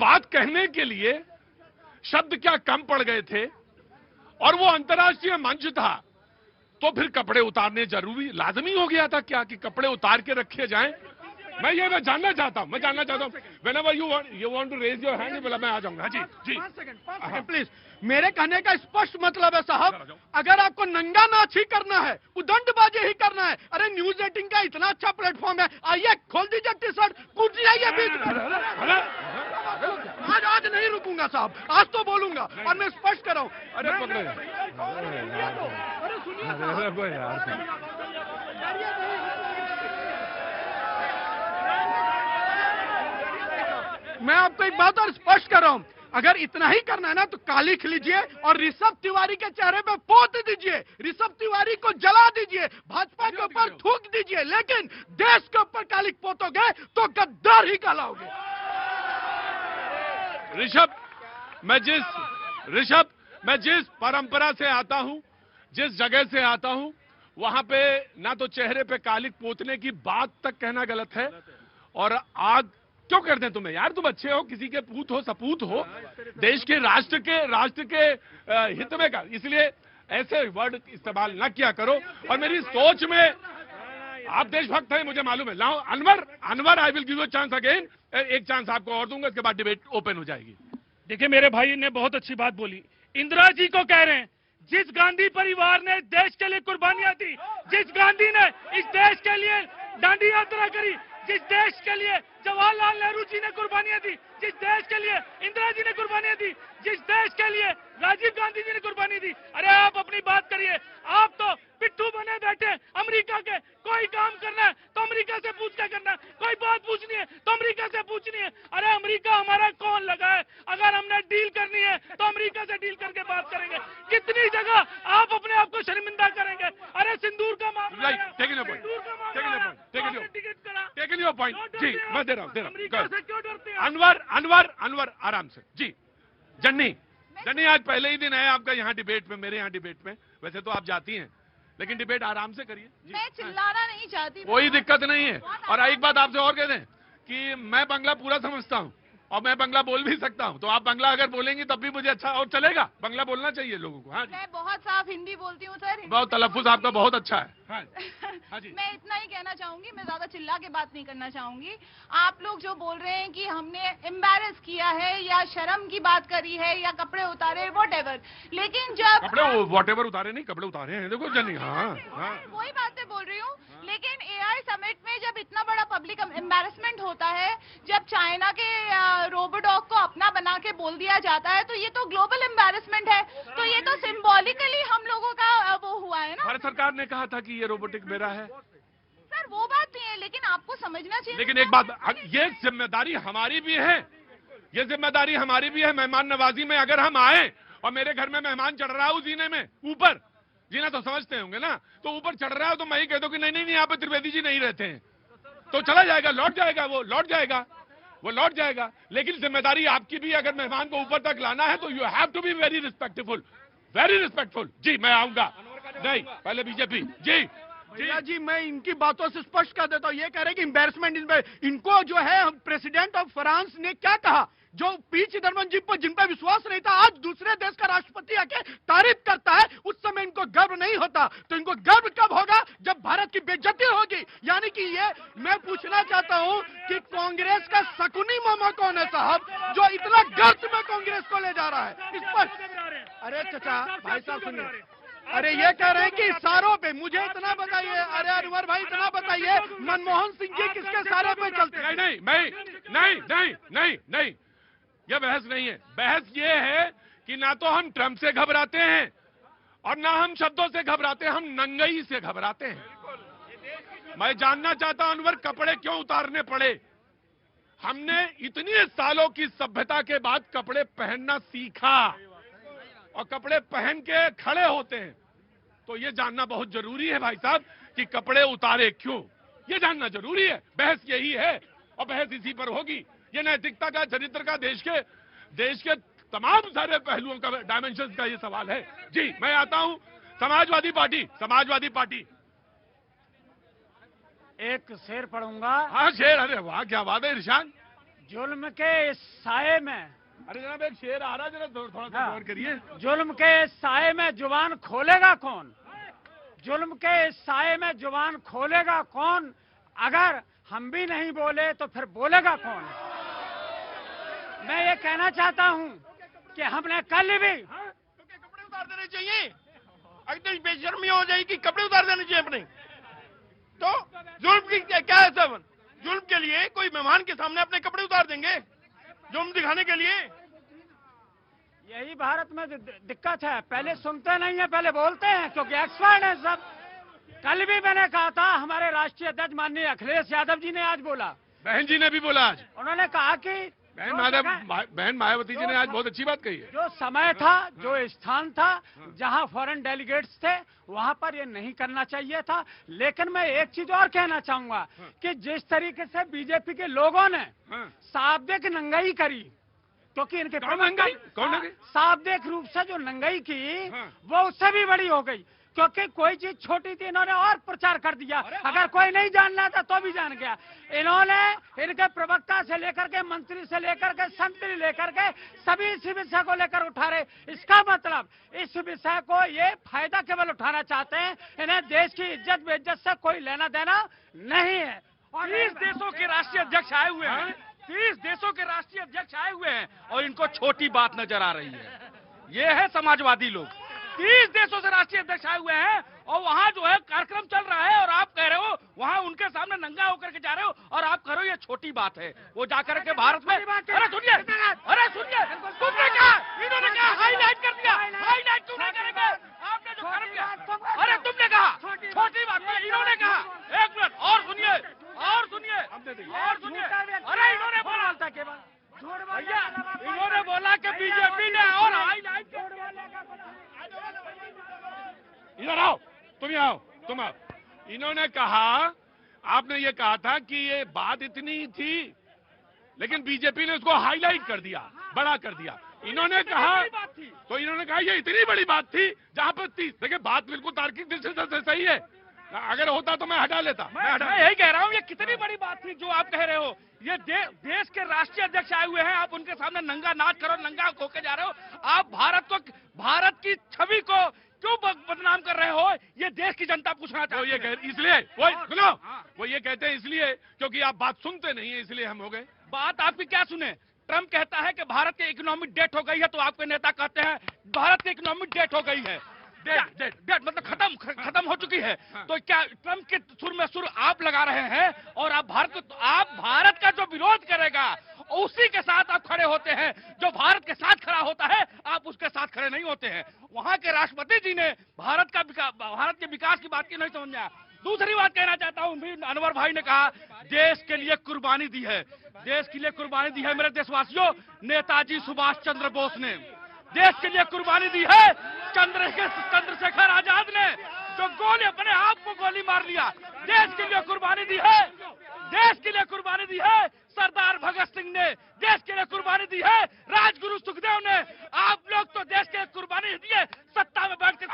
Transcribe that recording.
बात कहने के लिए शब्द क्या कम पड़ गए थे और वो अंतर्राष्ट्रीय मंच था, तो फिर कपड़े उतारने जरूरी लाजमी हो गया था क्या कि कपड़े उतार के रखे जाएं? मैं जानना चाहता हूं whenever you want to raise your hand, बोला मैं आ जाऊंगा। हाँ जी जी 5 सेकंड प्लीज। मेरे कहने का स्पष्ट मतलब है साहब, अगर आपको नंगा नाच ही करना है, उदंडबाजी ही करना है, अरे न्यूज 18 का इतना अच्छा प्लेटफॉर्म है, आइए खोल दीजिए टी शर्ट, कूद जाइए बीच में। आज नहीं रुकूंगा साहब, आज तो बोलूंगा और मैं स्पष्ट कर रहा हूं। अरे पकड़े, अरे सुनिए मैं आपको एक बात और स्पष्ट कर रहा हूं, अगर इतना ही करना है ना तो काली खिलीजिए और ऋषभ तिवारी के चेहरे पे पोत दीजिए, ऋषभ तिवारी को जला दीजिए, भाजपा के ऊपर थूक दीजिए, लेकिन देश के ऊपर काली पोतोगे तो गद्दार ही कहलाओगे। ऋषभ, मैं जिस परंपरा से आता हूं, जिस जगह से आता हूं, वहां पे ना तो चेहरे पे कालिक पोतने की बात तक कहना गलत है, और आग क्यों करते हैं तुम्हें यार? तुम अच्छे हो, किसी के पूत हो सपूत हो, देश के राष्ट्र के हित में का, इसलिए ऐसे वर्ड इस्तेमाल न किया करो। और मेरी सोच में आप देशभक्त हैं, मुझे मालूम है। लाओ Anwar, I will give you chance again, एक चांस आपको और दूंगा, इसके बाद डिबेट ओपन हो जाएगी। देखिए मेरे भाई ने बहुत अच्छी बात बोली। इंदिरा जी को कह रहे हैं, जिस गांधी परिवार ने देश के लिए कुर्बानियां दी, जिस गांधी ने इस देश के लिए दांडी यात्रा करी, जिस देश के लिए जवाहरलाल नेहरू जी ने कुर्बानियां दी, जिस देश के लिए इंदिरा जी ने कुर्बानियां दी, जिस देश के लिए राजीव गांधी जी ने कुर्बानी दी, अरे आप अपनी बात करिए। आप तो पिट्ठू बने बैठे अमेरिका के, कोई काम करना है तो अमेरिका से पूछ के करना है, कोई बात पूछनी है तो अमेरिका से पूछनी है। अरे अमेरिका हमारा कौन लगा है? अगर हमने डील करनी है तो अमेरिका से डील करके बात करेंगे। कितनी जगह आप अपने आप को शर्मिंदा करेंगे? अरे सिंदूर का मामला, टेकिंग योर पॉइंट जी, मैं दे रहा हूं। अमेरिका से क्यों डरते हैं? अनवर आराम से जी। जन्नी आज पहले ही दिन है आपका यहाँ डिबेट में, मेरे यहाँ डिबेट में। वैसे तो आप जाती हैं, लेकिन डिबेट आराम से करिए। मैं चिल्लाना नहीं चाहती, कोई दिक्कत नहीं है। और एक बात आपसे और कह दें कि मैं बंगला पूरा समझता हूँ और मैं बंगला बोल भी सकता हूँ, तो आप बंगला अगर बोलेंगी तब भी मुझे अच्छा और चलेगा। बंगला बोलना चाहिए लोगों को। हाँ जी, मैं बहुत साफ हिंदी बोलती हूँ सर। बहुत तलफ्फुज आपका बहुत अच्छा है। हाँ जी। मैं इतना ही कहना चाहूंगी, मैं ज्यादा चिल्ला के बात नहीं करना चाहूंगी। आप लोग जो बोल रहे हैं कि हमने एम्बैरेस किया है या शर्म की बात करी है या कपड़े उतारे, वॉटेवर, लेकिन जब कपड़े वॉटेवर उतारे नहीं, कपड़े उतारे हैं, देखो जन्नी। हाँ वही बातें बोल रही हूँ। लेकिन एआई समिट में जब इतना बड़ा पब्लिक एम्बैरेसमेंट होता है, जब चाइना के रोबोडॉग को अपना बना के बोल दिया जाता है, तो ये तो ग्लोबल एम्बैरेसमेंट है। तो ये तो सिंबॉलिकली हम लोगों का वो हुआ है ना। भारत सरकार ने कहा था कि ये रोबोटिक मेरा है सर, वो बात नहीं है, लेकिन आपको समझना चाहिए। लेकिन एक बात, ये जिम्मेदारी हमारी भी है, ये जिम्मेदारी हमारी भी है। मेहमान नवाजी में अगर हम आए और मेरे घर में मेहमान चढ़ रहा हो जीने में, ऊपर जीना तो समझते होंगे ना, तो ऊपर चढ़ रहा हो तो मैं ही कह दूं कि नहीं यहाँ पे त्रिवेदी जी नहीं रहते हैं, तो चला जाएगा, लौट जाएगा। लेकिन जिम्मेदारी आपकी भी, अगर मेहमान को ऊपर तक लाना है तो you have to be very respectful. जी मैं आऊंगा। नहीं, पहले बीजेपी जी। भैया जी, मैं इनकी बातों से स्पष्ट कर देता हूँ। ये कह रहे हैं कि एम्बैरेसमेंट इनको जो है प्रेसिडेंट ऑफ फ्रांस ने क्या कहा, जो पी चिदम्बरम जी पर जिन पर विश्वास नहीं था, आज दूसरे देश का राष्ट्रपति आके तारीफ करता है, उस समय इनको गर्व नहीं होता। तो इनको गर्व कब होगा? जब भारत की बेइज्जती होगी। यानी कि ये मैं पूछना चाहता हूँ कि कांग्रेस का शकुनी मामा कौन है साहब, जो इतना गर्व में कांग्रेस को ले जा रहा है? इस पर अरे चचा भाई साहब सुनिए, अरे ये कह रहे हैं कि इशारों पे, मुझे इतना बताइए, अरे अनवर भाई इतना बताइए, मनमोहन सिंह जी किसके इशारे पे चलते हैं? नहीं, यह बहस नहीं है। बहस ये है कि ना तो हम ट्रंप से घबराते हैं और ना हम शब्दों से घबराते हैं, हम नंगई से घबराते हैं। मैं जानना चाहता हूं अनवर, कपड़े क्यों उतारने पड़े? हमने इतने सालों की सभ्यता के बाद कपड़े पहनना सीखा और कपड़े पहन के खड़े होते हैं, तो ये जानना बहुत जरूरी है भाई साहब कि कपड़े उतारे क्यों, ये जानना जरूरी है। बहस यही है और बहस इसी पर होगी। ये नैतिकता का, चरित्र का, देश के तमाम सारे पहलुओं का, डायमेंशंस का ये सवाल है। जी मैं आता हूं समाजवादी पार्टी। एक शेर पढ़ूंगा। हाँ शेर, अरे वाह क्या बात है इरशान। जुल्म के इस साए में, अरे जनाब एक शेर आ रहा, जरा थोड़ा सा गौर करिए। जुल्म के इस साए में जुबान खोलेगा कौन? जुल्म के इस साए में जुबान खोलेगा कौन? अगर हम भी नहीं बोले तो फिर बोलेगा कौन? मैं ये कहना चाहता हूं कि हमने कल भी कपड़े उतार देने चाहिए। अगर बेशर्मी हो जाएगी, कपड़े उतार देने चाहिए अपने। तो जुल्म की क्या है सब? जुल्म के लिए कोई मेहमान के सामने अपने कपड़े उतार देंगे जुल्म दिखाने के लिए? यही भारत में दिक्कत है, पहले सुनते नहीं है, पहले बोलते हैं, क्योंकि एक्सपर्ट है सब। कल भी मैंने कहा था, हमारे राष्ट्रीय अध्यक्ष माननीय अखिलेश यादव जी ने आज बोला, बहन जी ने भी बोला आज, उन्होंने कहा कि बहन मायावती जी ने आज बहुत अच्छी बात कही है। जो समय था, जो स्थान था, जहां फॉरेन डेलीगेट्स थे, वहां पर ये नहीं करना चाहिए था। लेकिन मैं एक चीज और कहना चाहूंगा कि जिस तरीके से बीजेपी के लोगों ने शाब्दिक नंगाई करी, क्योंकि इनके कौन शाब्दिक रूप से जो नंगाई की, वो उससे भी बड़ी हो गई, क्योंकि कोई चीज छोटी थी इन्होंने और प्रचार कर दिया। अगर कोई नहीं जानना था तो भी जान गया। इन्होंने इनके प्रवक्ता से लेकर के, मंत्री से लेकर के, संतरी लेकर के सभी इसी विषय को लेकर उठा रहे। इसका मतलब इस विषय को ये फायदा केवल उठाना चाहते हैं, इन्हें देश की इज्जत बेइज्जत से कोई लेना देना नहीं है। और 30 देशों के राष्ट्रीय अध्यक्ष आए हुए हैं, 30 देशों के राष्ट्रीय अध्यक्ष आए हुए हैं और इनको छोटी बात नजर आ रही है। ये है समाजवादी लोग। 30 देशों से राष्ट्रीय अध्यक्ष आए हुए हैं और वहाँ जो है कार्यक्रम चल रहा है और आप कह रहे हो वहाँ उनके सामने नंगा होकर के जा रहे हो और आप कह रहे हो ये छोटी बात है। वो जाकर के भारत में, अरे सुनिए, तुमने कहा, इन्होंने कहा हाईलाइट कर दिया, हाईलाइट क्यों नहीं करेंगे? आपने जो कर दिया, अरे तुमने कहा छोटी बात है, इन्होंने कहा। एक मिनट और सुनिए, और सुनिए, और सुनिए। अरे इन्होंने बोला था केवल भैया, इन्होंने बोला कि बीजेपी ने और हाईलाइट इधर आओ, तुम यहाँ आओ, तुम आओ। इन्होंने कहा, आपने ये कहा था कि ये बात इतनी थी, लेकिन बीजेपी ने उसको हाईलाइट कर दिया, बड़ा कर दिया। इन्होंने कहा, तो इन्होंने कहा ये इतनी बड़ी बात थी जहां पर 30। देखिए बात बिल्कुल तार्किक दृष्टि से सही है, अगर होता तो मैं हटा लेता। मैं यही कह रहा हूँ, ये कितनी बड़ी बात थी जो आप कह रहे हो। ये देश के राष्ट्रीय अध्यक्ष आए हुए हैं, आप उनके सामने नंगा नाच करो, नंगा होके जा रहे हो। आप भारत की छवि को क्यों बदनाम कर रहे हो? ये देश की जनता पूछना चाहती है। इसलिए सुनो, वो ये कहते हैं इसलिए क्योंकि आप बात सुनते नहीं है, इसलिए हम हो गए। बात आपकी क्या सुने? ट्रम्प कहता है कि भारत की इकोनॉमिक डेट हो गई है, तो आपके नेता कहते हैं भारत की इकोनॉमिक डेट हो गई है। डेट मतलब खत्म हो चुकी है। तो क्या ट्रम्प के सुर में सुर आप लगा रहे हैं और आप भारत का जो विरोध करेगा उसी के साथ आप खड़े होते हैं। जो भारत के साथ खड़ा होता है आप उसके साथ खड़े नहीं होते हैं। वहां के राष्ट्रपति जी ने भारत के विकास की बात की नहीं समझ आया। दूसरी बात कहना चाहता हूं, अनवर भाई ने कहा देश के लिए कुर्बानी दी है। देश के लिए कुर्बानी दी है मेरे देशवासियों, नेताजी सुभाष चंद्र बोस ने देश के लिए कुर्बानी दी है। चंद्रशेखर आजाद ने जो गोली अपने आप को गोली मार लिया, देश के लिए कुर्बानी दी है। देश के लिए कुर्बानी दी है सरदार भगत सिंह ने, देश के लिए कुर्बानी दी है राजगुरु सुखदेव ने। आप लोग तो देश के लिए कुर्बानी दी है सत्ता में बैठ के।